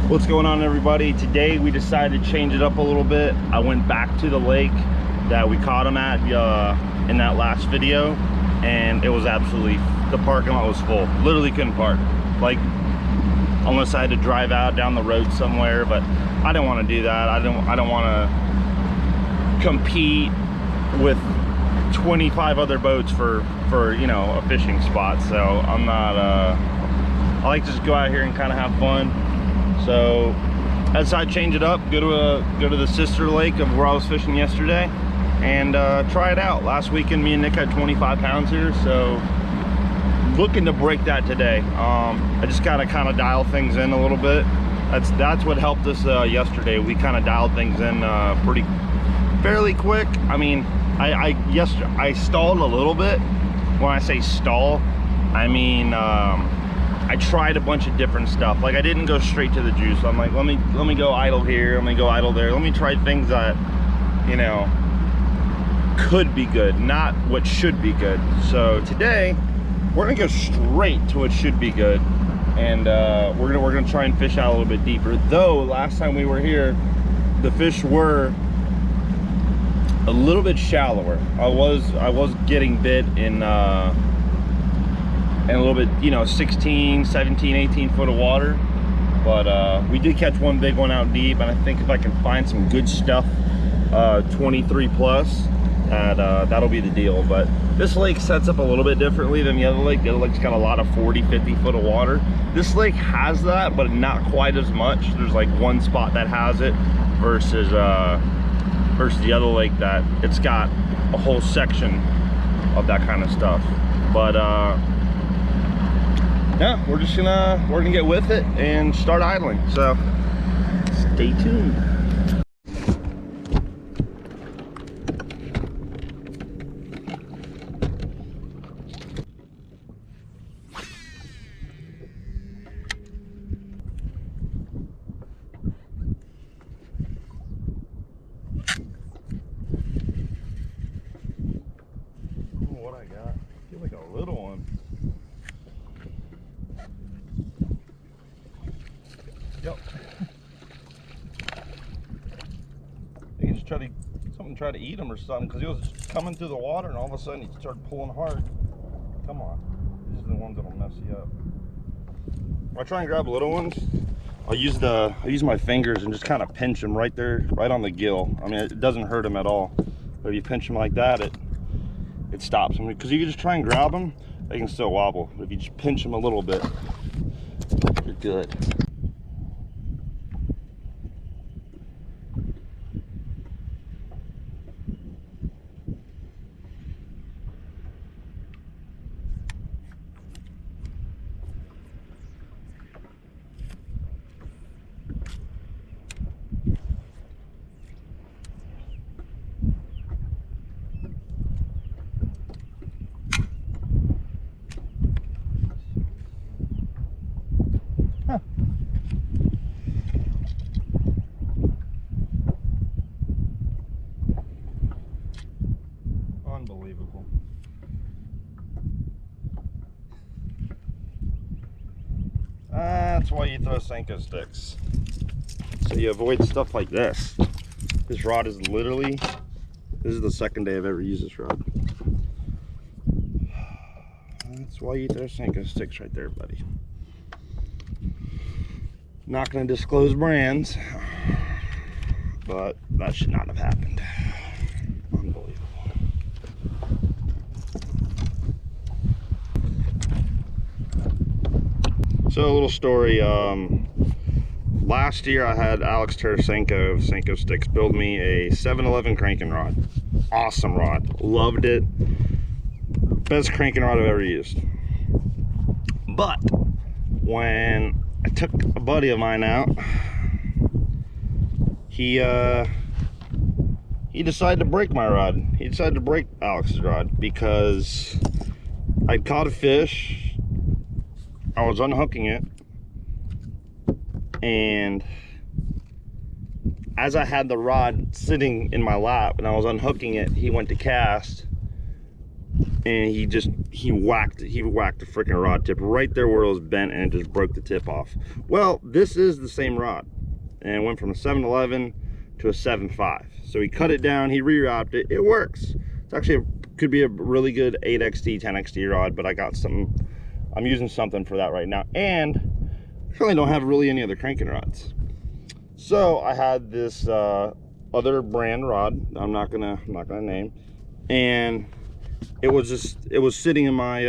What's going on, everybody? Today we decided to change it up a little bit. I went back to the lake that we caught him at in that last video, and it was absolutely, the parking lot was full. Literally couldn't park, like, unless I had to drive out down the road somewhere. But I didn't want to do that. I don't want to compete with 25 other boats for you know, a fishing spot. So I'm not I like to just go out here and kind of have fun. So I decided to change it up, go to the sister lake of where I was fishing yesterday, and try it out. Last weekend me and Nick had 25 pounds here, so looking to break that today. I just gotta kind of dial things in a little bit. That's what helped us yesterday. We kind of dialed things in fairly quick. I mean, I stalled a little bit. When I say stall, I mean I tried a bunch of different stuff. Like, I didn't go straight to the juice. I'm like, let me go idle here, let me go idle there, let me try things that, you know, could be good, not what should be good. So today we're gonna go straight to what should be good, and we're gonna try and fish out a little bit deeper. Though last time we were here, the fish were a little bit shallower. I was getting bit in and a little bit, you know, 16, 17, 18 foot of water. But we did catch one big one out deep, and I think if I can find some good stuff, 23 plus, that'll be the deal. But this lake sets up a little bit differently than the other lake. The other lake's got a lot of 40, 50 foot of water. This lake has that, but not quite as much. There's like one spot that has it versus the other lake that it's got a whole section of that kind of stuff. But yeah, we're gonna get with it and start idling. So stay tuned. What I got? I feel like a little one. Yep. You can just try to eat him or something, because he was coming through the water and all of a sudden he started pulling hard. Come on. These are the ones that'll mess you up. When I try and grab little ones, I'll use my fingers and just kind of pinch them right there, right on the gill. I mean, it doesn't hurt them at all. But if you pinch them like that, it stops them. Because you can just try and grab them, they can still wobble. But if you just pinch them a little bit, you're good. Unbelievable. That's why you throw Scenko sticks, so you avoid stuff like this. This rod is literally, this is the second day I've ever used this rod. That's why you throw Scenko sticks right there, buddy. Not going to disclose brands, but that should not have happened. Unbelievable. So a little story. Last year I had Alex Tarasenko of Scenko Stix build me a 711 cranking rod. Awesome rod. Loved it. Best cranking rod I've ever used. But when I took a buddy of mine out, he decided to break my rod. He decided to break Alex's rod because I'd caught a fish. I was unhooking it, and as I had the rod sitting in my lap and I was unhooking it, he went to cast, and he whacked the freaking rod tip right there where it was bent, and it just broke the tip off. Well, this is the same rod, and it went from a 711 to a 7.5. So he cut it down, he rewrapped it. It works. It's actually could be a really good 8XT, 10XT rod, but I'm using something for that right now, and I really don't have really any other cranking rods. So I had this other brand rod I'm not gonna name, and it was sitting in my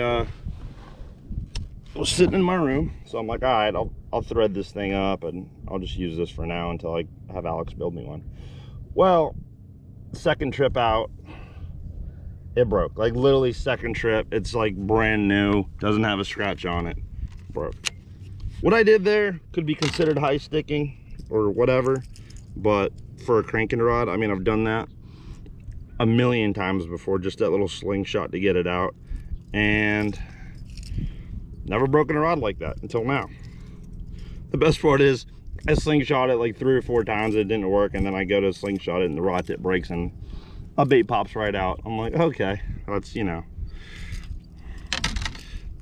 room. So I'm like, all right, I'll thread this thing up and I'll just use this for now until I have Alex build me one. Well, second trip out, it broke. Like literally second trip, it's like brand new, doesn't have a scratch on it, broke. What I did there could be considered high sticking or whatever, but for a cranking rod, I mean, I've done that a million times before, just that little slingshot to get it out, and never broken a rod like that until now. The best part is I slingshot it like 3 or 4 times, it didn't work, and then I go to slingshot it and the rod tip breaks and a bait pops right out. I'm like, okay, that's, you know,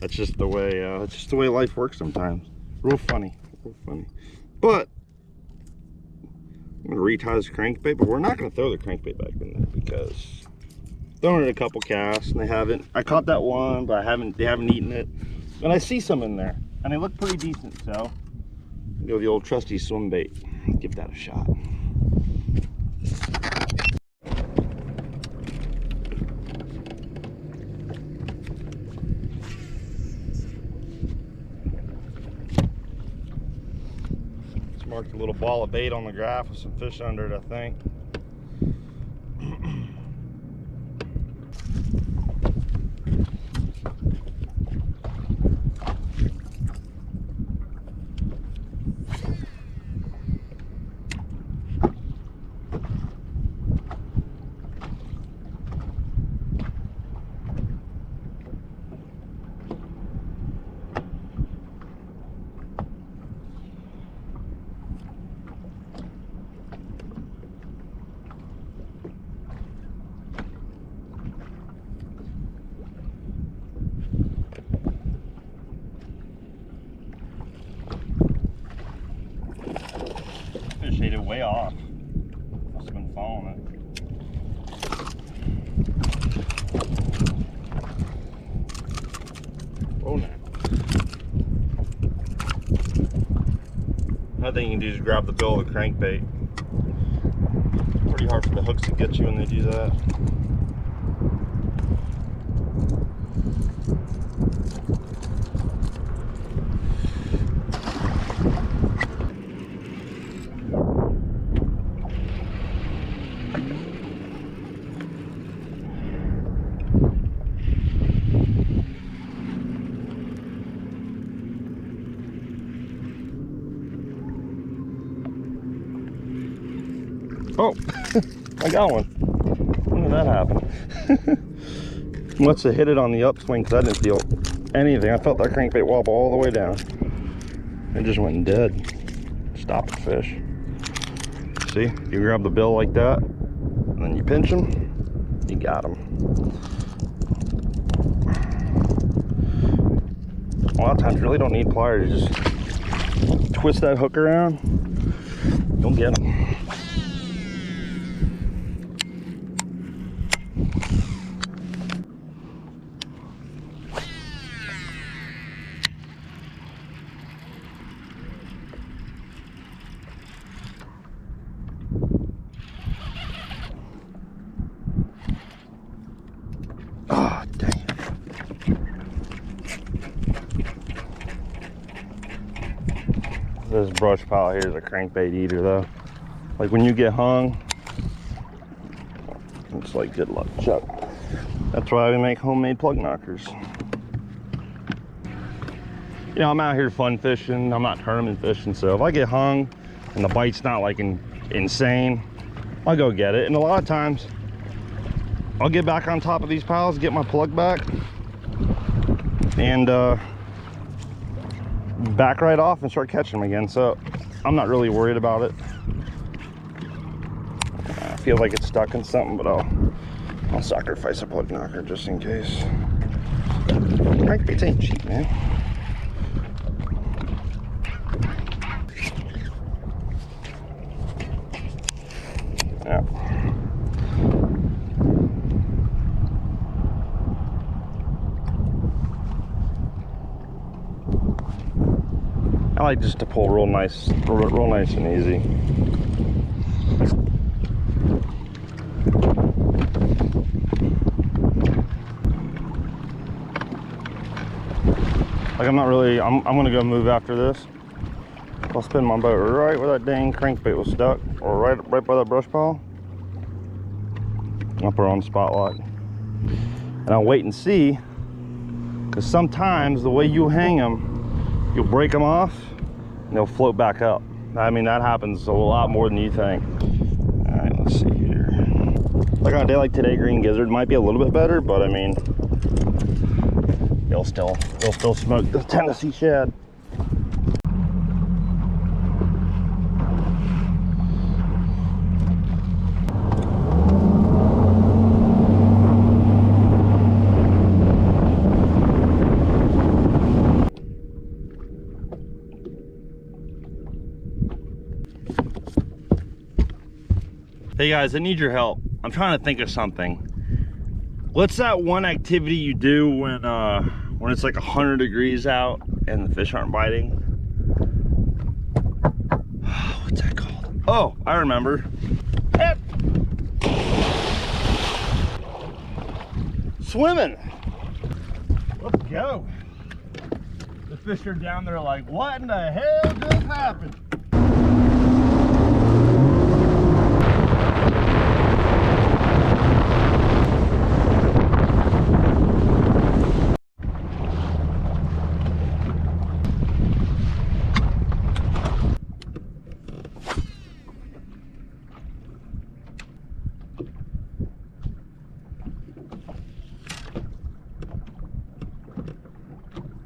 that's just the way life works sometimes. Real funny, real funny. But I'm gonna retie this crankbait, but we're not gonna throw the crankbait back in there because throwing it a couple casts and I caught that one, but they haven't eaten it, and I see some in there and they look pretty decent. So go the old trusty swim bait, give that a shot. Marked a little ball of bait on the graph with some fish under it, I think. Fish ate it way off. Must have been following it. Oh no. Another thing you can do is grab the bill of the crankbait. Pretty hard for the hooks to get you when they do that. Oh, I got one. When did that happen? Must have hit it on the upswing because I didn't feel anything. I felt that crankbait wobble all the way down. It just went dead. Stop the fish. See, you grab the bill like that, and then you pinch them, you got them. A lot of times you really don't need pliers. You just twist that hook around, you'll get them. Oh, dang it. This brush pile here is a crankbait eater though. Like when you get hung, it's like good luck, Chuck. That's why we make homemade plug knockers. You know, I'm out here fun fishing, I'm not tournament fishing, so if I get hung and the bite's not like insane, I'll go get it. And a lot of times I'll get back on top of these piles, get my plug back, and back right off and start catching them again. So I'm not really worried about it. I feel like it's stuck in something, but I'll sacrifice a plug knocker just in case. Crankbaits ain't cheap, man. Yeah. I like just to pull real nice and easy. Like I'm gonna go move after this. I'll spin my boat right where that dang crankbait was stuck, or right by that brush pile. I'll put her on the spotlight. And I'll wait and see, because sometimes the way you hang them, you'll break them off and they'll float back up. I mean, that happens a lot more than you think. All right, let's see here. Like on a day like today, green gizzard might be a little bit better, but I mean, they'll still smoke the Tennessee shad. Hey guys, I need your help. I'm trying to think of something. What's that one activity you do when it's like 100 degrees out and the fish aren't biting? What's that called? Oh, I remember. Swimming. Let's go. The fish are down there like, what in the hell just happened?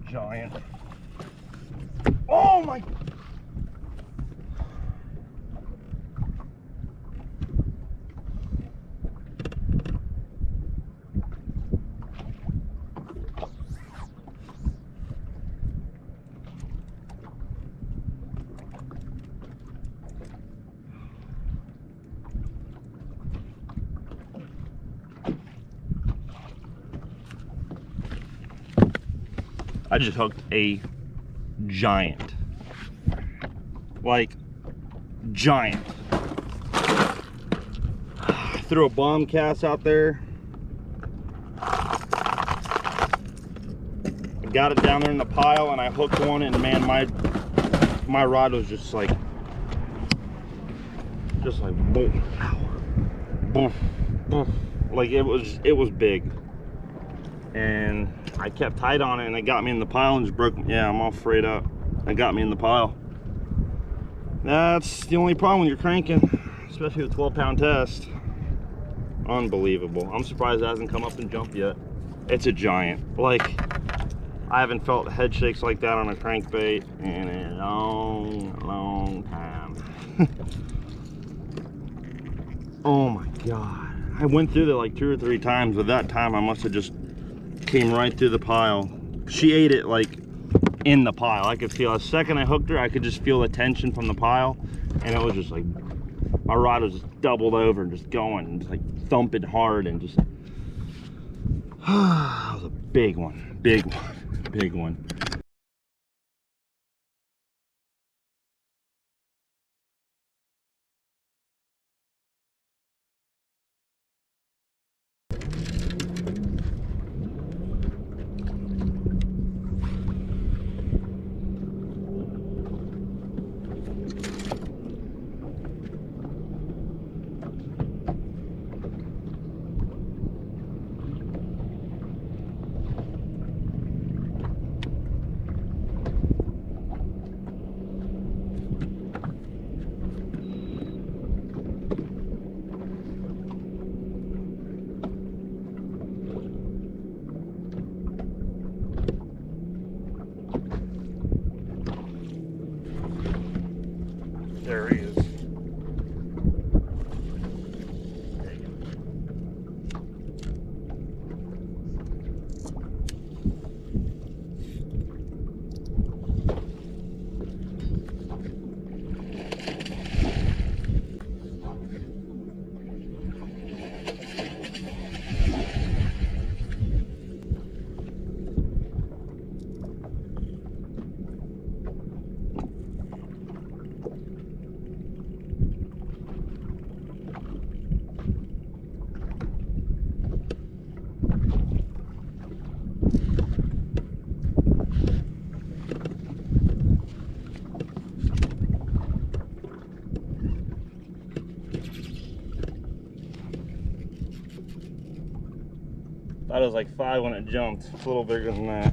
Giant. Oh my. I just hooked a giant, like giant. Threw a bomb cast out there. Got it down there in the pile, and I hooked one, and man, my rod was just like boom, boom, boom. Like it was big. And I kept tight on it, and it got me in the pile and just broke. Yeah, I'm all frayed up. It got me in the pile. That's the only problem when you're cranking, especially with a 12-pound test. Unbelievable. I'm surprised it hasn't come up and jumped yet. It's a giant. Like, I haven't felt head shakes like that on a crankbait in a long time. Oh my God. I went through there like 2 or 3 times, but that time I must have just came right through the pile. She ate it like in the pile. I could feel, the second I hooked her, I could just feel the tension from the pile, and it was just like, my rod was just doubled over and just going, and just like thumping hard, and just, that was a big one, big one, big one. There he is. Thought it was like 5 when it jumped. It's a little bigger than that.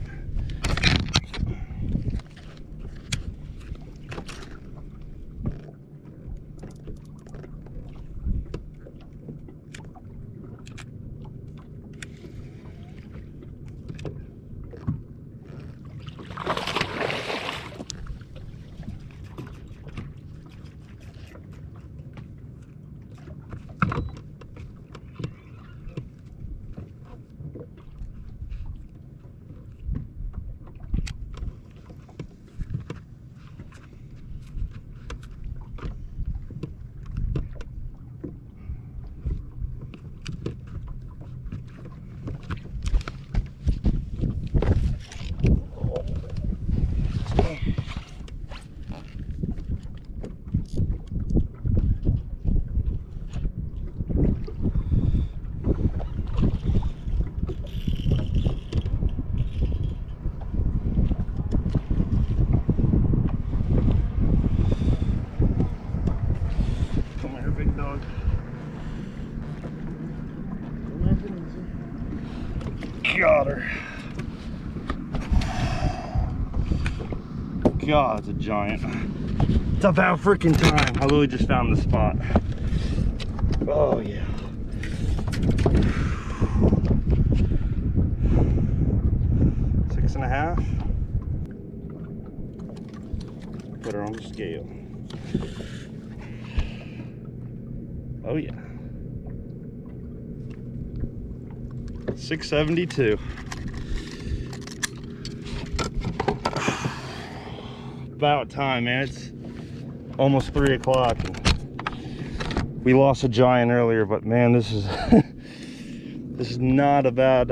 God, it's a giant. It's about freaking time. I literally just found the spot. Oh yeah. Six and a half. Put her on the scale. Oh yeah. 672. About time, man. It's almost 3 o'clock. We lost a giant earlier, but man, this is this is not a bad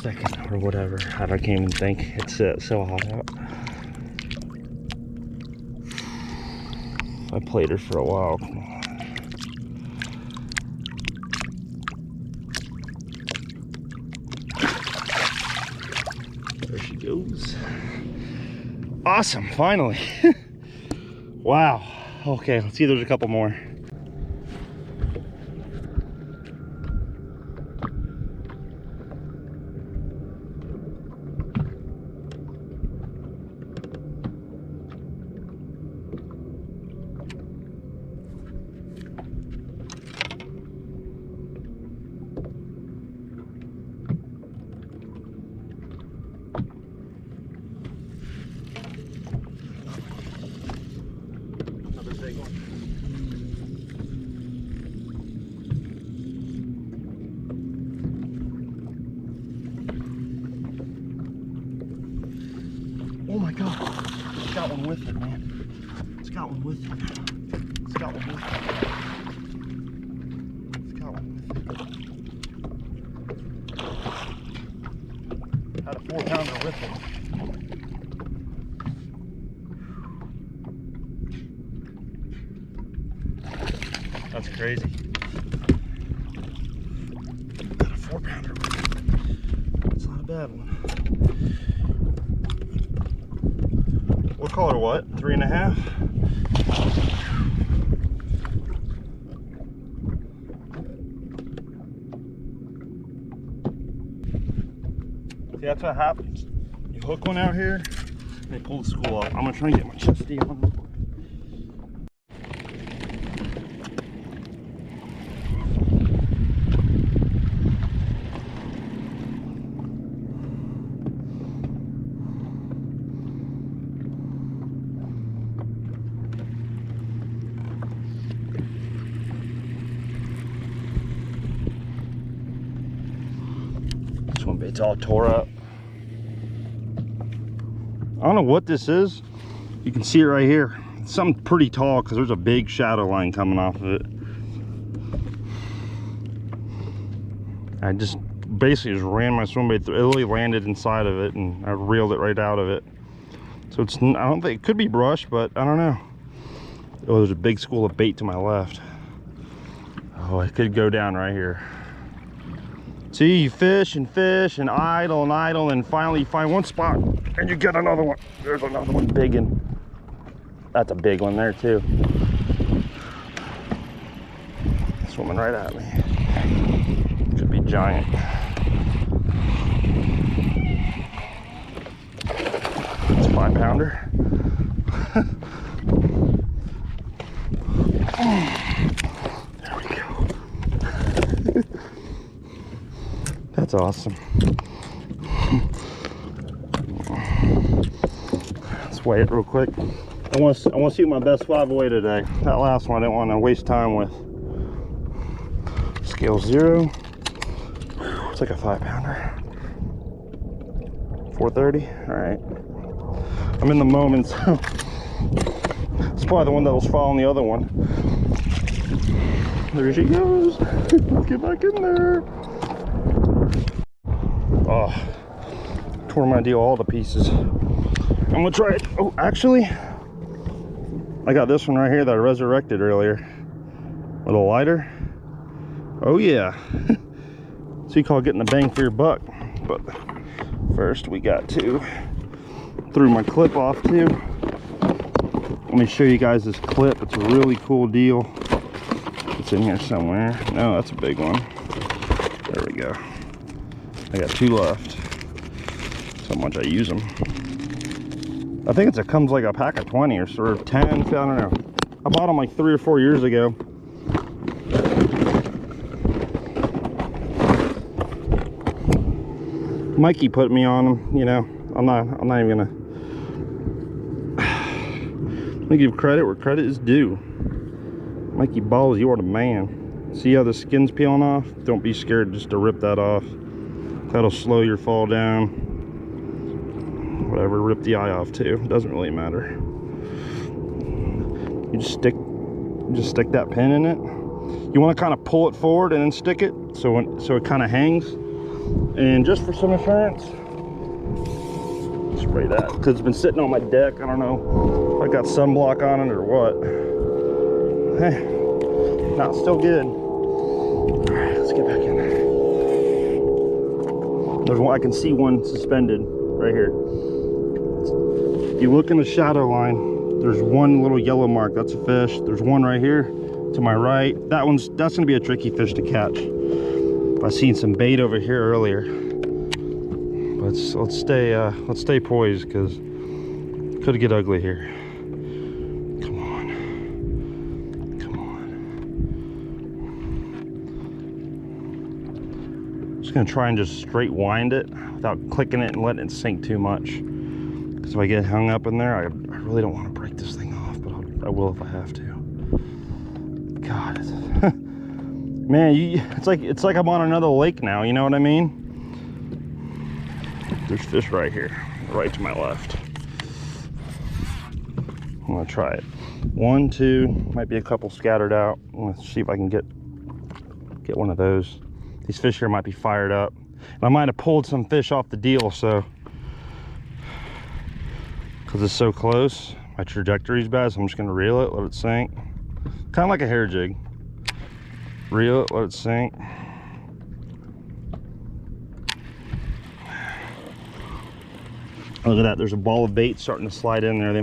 second or whatever. I can't even think. It's so hot out. I played her for a while. Come on. There she goes. Awesome, finally. Wow. Okay, let's see if there's a couple more. Oh my God, it's got one with it, man. It's got one with it. It's got one with it. It's got one with it. Had a 4-pounder with it. That's crazy. Got a 4-pounder with it. That's not a bad one. We'll call her what? 3.5? See, that's what happens. You hook one out here, and they pull the school off. I'm gonna try and get my chesty on. It's all tore up. I don't know what this is. You can see it right here. It's something pretty tall because there's a big shadow line coming off of it. I just basically just ran my swim bait through. It literally landed inside of it and I reeled it right out of it. So it's, I don't think, it could be brush, but I don't know. Oh, there's a big school of bait to my left. Oh, it could go down right here. See, you fish and idle, and finally you find one spot and you get another one. There's another one big one. That's a big one there too. Swimming right at me. big giant. It's a 5-pounder. There we go. That's awesome. Let's weigh it real quick. I want to see what my best 5 weigh today. That last one I didn't want to waste time with. Scale 0. It's like a 5-pounder. 430. All right. I'm in the moment, so it's probably the one that was following the other one. There she goes. Let's get back in there. Oh, tore my deal all to pieces. I'm gonna try it. Oh, actually, I got this one right here that I resurrected earlier. A little lighter. Oh yeah. So you call getting the bang for your buck. But first we got to threw my clip off too. Let me show you guys this clip. It's a really cool deal. It's in here somewhere. No, that's a big one. There we go. I got 2 left. So much I use them. I think it comes like a pack of 20 or sort of 10. I don't know. I bought them like 3 or 4 years ago. Mikey put me on them. You know, I'm not even gonna. Let me give credit where credit is due. Mikey Balls, you are the man. See how the skin's peeling off? Don't be scared just to rip that off. That'll slow your fall down. Whatever, rip the eye off too. Doesn't really matter. You just stick that pin in it. You want to kind of pull it forward and then stick it so it kind of hangs. And just for some assurance, spray that because it's been sitting on my deck. I don't know if I got sunblock on it or what. Hey, no, it's still good. All right, let's get back in there. There's one, I can see one suspended right here. If you look in the shadow line, there's one little yellow mark. That's a fish. There's one right here to my right. That's gonna be a tricky fish to catch. I seen some bait over here earlier. But let's stay poised because it could get ugly here. Come on. Come on. Just gonna try and just straight wind it without clicking it and letting it sink too much. Because if I get hung up in there, I really don't want to break this thing off, but I will if I have to. God, man, it's like I'm on another lake now. You know what I mean? There's fish right here, right to my left. I'm gonna try it. 1, 2, might be a couple scattered out. Let's see if I can get one of those. These fish here might be fired up. And I might have pulled some fish off the deal, so because it's so close, my trajectory's bad, so I'm just gonna reel it, let it sink. Kind of like a hair jig. Reel it, let it sink. Look at that, there's a ball of bait starting to slide in there.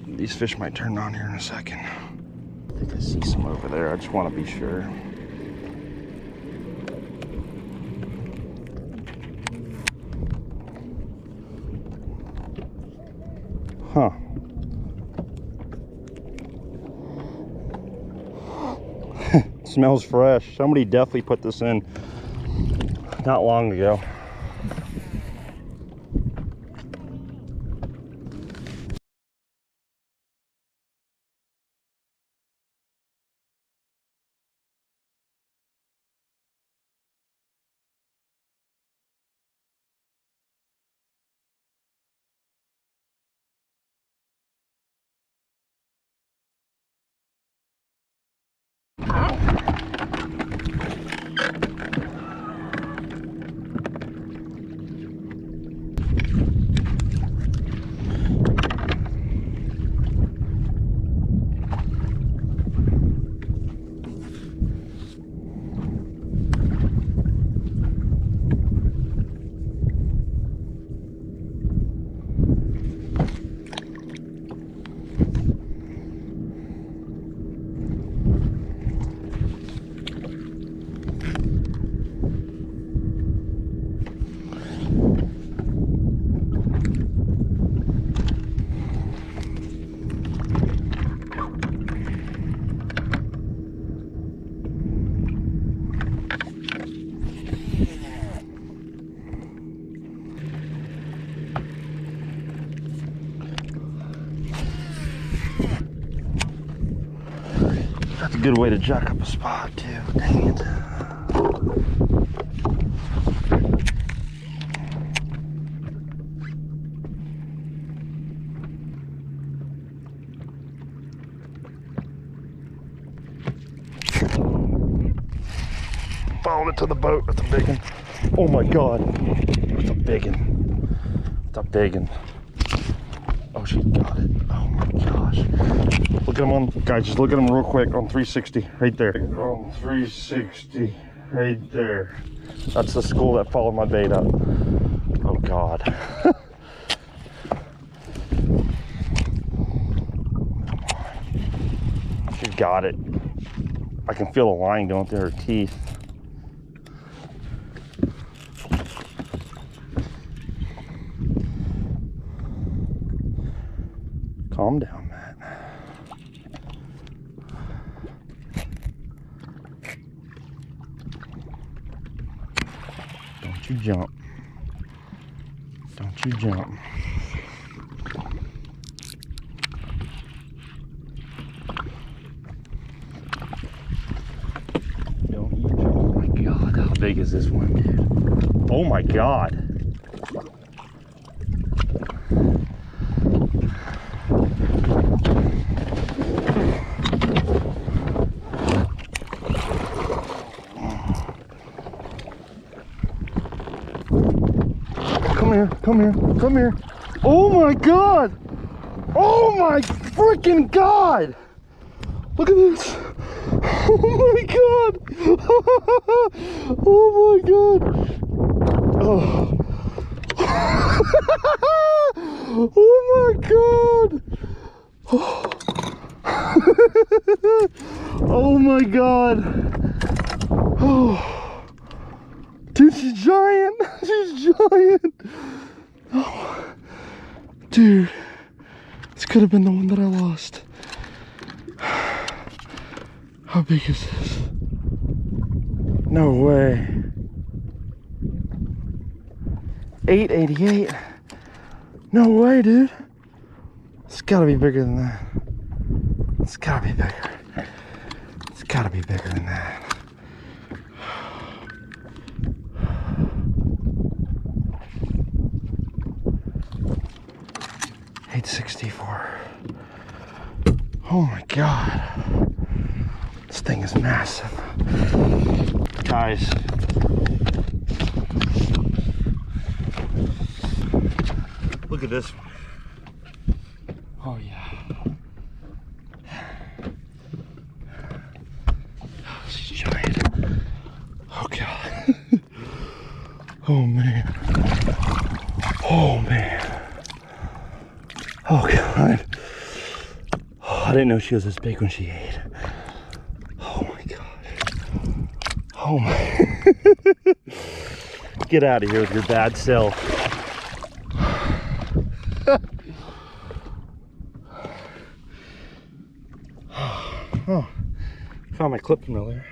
These fish might turn on here in a second. I think I see some over there. I just want to be sure. Huh. Smells fresh. Somebody definitely put this in not long ago. That's a good way to jack up a spot too. Dang it. Followed it to the boat. That's a big one. Oh my god. That's a big one. That's a big one. Oh, she got it. Oh my gosh. Look at him on, guys, just look at him real quick on 360, right there. On 360, right there. That's the school that followed my bait up. Oh God. She got it. I can feel the line going through her teeth. Calm down, Matt. Don't you jump. Don't you jump. Don't you jump. Oh my God, how big is this one, dude? Oh my God. Come here, come here. Oh my God. Oh my freaking God. Look at this. Oh my God. Oh my God. Oh. Oh my God. Oh my God. Oh. Dude, she's giant. She's giant. Oh, dude, this could have been the one that I lost. How big is this? No way. 888. No way, dude. It's gotta be bigger than that. It's gotta be bigger. It's gotta be bigger than that. 864. Oh my God. This thing is massive. Guys. Look at this one. Oh yeah. Oh, she's giant. Oh God. Oh man. Oh man. Oh God. Oh, I didn't know she was this big when she ate. Oh my God. Oh my. Get out of here with your bad self. Oh, found my clip from earlier.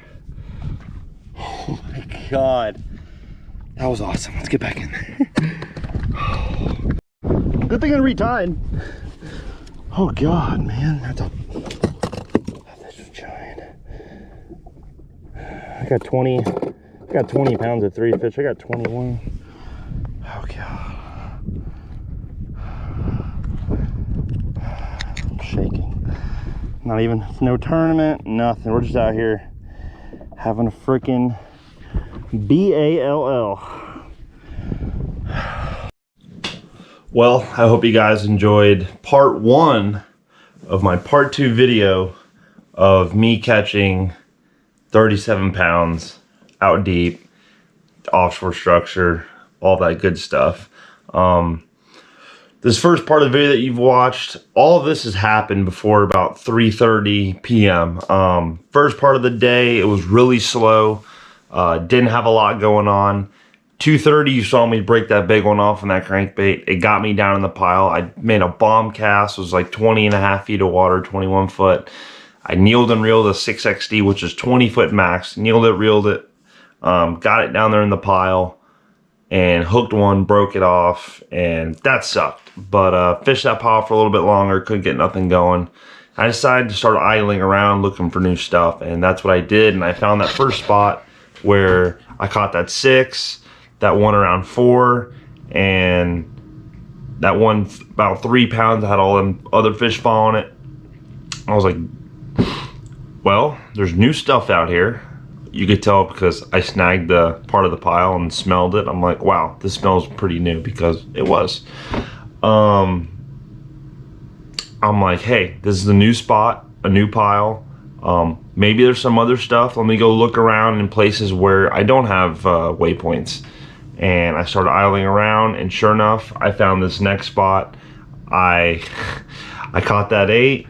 Oh my God. That was awesome. Let's get back in there. Good thing I retied. Oh God, man, that's a giant. I got 20 pounds of 3 fish. I got 21. Oh God. I'm shaking. Not even, no tournament, nothing. We're just out here having a freaking BALL. Well, I hope you guys enjoyed part 1 of my part 2 video of me catching 37 pounds out deep, offshore structure, all that good stuff. This first part of the video that you've watched, all of this has happened before about 3:30 p.m. First part of the day, it was really slow. Didn't have a lot going on. 2:30, you saw me break that big one off on that crankbait. It got me down in the pile. I made a bomb cast. It was like 20.5 feet of water, 21 foot. I kneeled and reeled a 6XD, which is 20 foot max. Kneeled it, reeled it, got it down there in the pile, and hooked one, broke it off, and that sucked. But fished that pile for a little bit longer, couldn't get nothing going. I decided to start idling around looking for new stuff, and that's what I did. And I found that first spot where I caught that 6, that one around 4, and that one about 3 pounds. I had all them other fish following it. I was like, well, there's new stuff out here. You could tell because I snagged the part of the pile and smelled it. I'm like, wow, this smells pretty new, because it was. I'm like, hey, this is a new spot, a new pile. Maybe there's some other stuff. Let me go look around in places where I don't have waypoints. And I started idling around, and sure enough, I found this next spot. I caught that 8,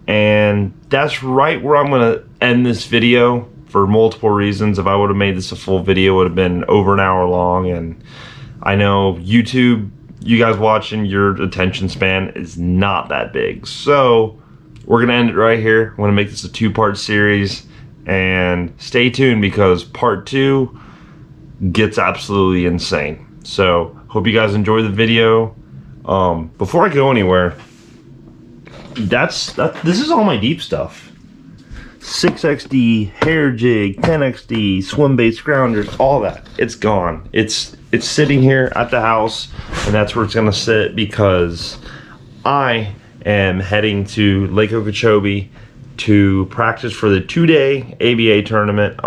and that's right where I'm gonna end this video for multiple reasons. If I would have made this a full video, it would have been over an hour long, and I know YouTube, you guys watching, your attention span is not that big. So we're gonna end it right here. I'm gonna make this a 2-part series, and stay tuned because part 2 gets absolutely insane. So hope you guys enjoy the video. Before I go anywhere, this is all my deep stuff. 6XD, hair jig, 10XD, swim bait, scroungers, all that. It's gone. It's sitting here at the house, and that's where it's gonna sit because I am heading to Lake Okeechobee to practice for the 2-day ABA tournament.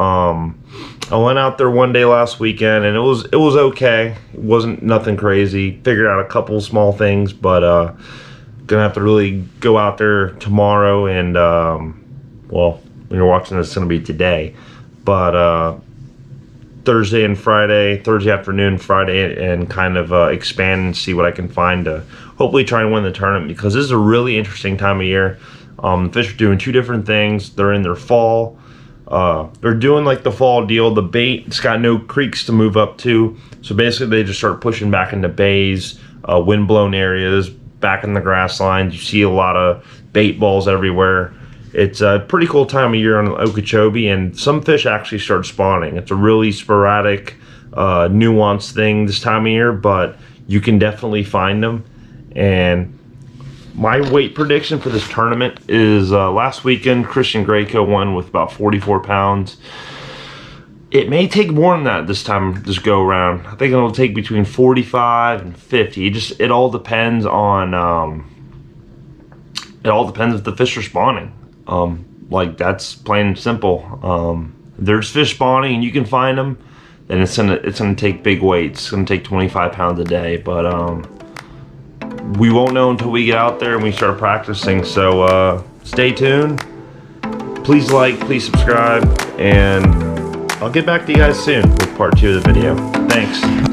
I went out there one day last weekend, and it was okay. It wasn't nothing crazy. Figured out a couple small things, but gonna have to really go out there tomorrow, and well, when you're watching this, it's gonna be today, but Thursday and Friday, Thursday afternoon, Friday, and kind of expand and see what I can find to hopefully try and win the tournament, because this is a really interesting time of year. Fish are doing 2 different things. They're in their fall. They're doing like the fall deal. The bait, it's got no creeks to move up to, so basically they just start pushing back into bays, wind-blown areas, back in the grass lines. You see a lot of bait balls everywhere. It's a pretty cool time of year on Okeechobee, and some fish actually start spawning. It's a really sporadic, nuanced thing this time of year, but you can definitely find them. And my weight prediction for this tournament is last weekend Christian Grayco won with about 44 pounds. It may take more than that this go around. I think it'll take between 45 and 50. It all depends on if the fish are spawning. Like, that's plain and simple. There's fish spawning and you can find them, then it's gonna take big weights. It's gonna take 25 pounds a day, but we won't know until we get out there and we start practicing. So stay tuned. Please like, please subscribe, and I'll get back to you guys soon with part 2 of the video. Thanks.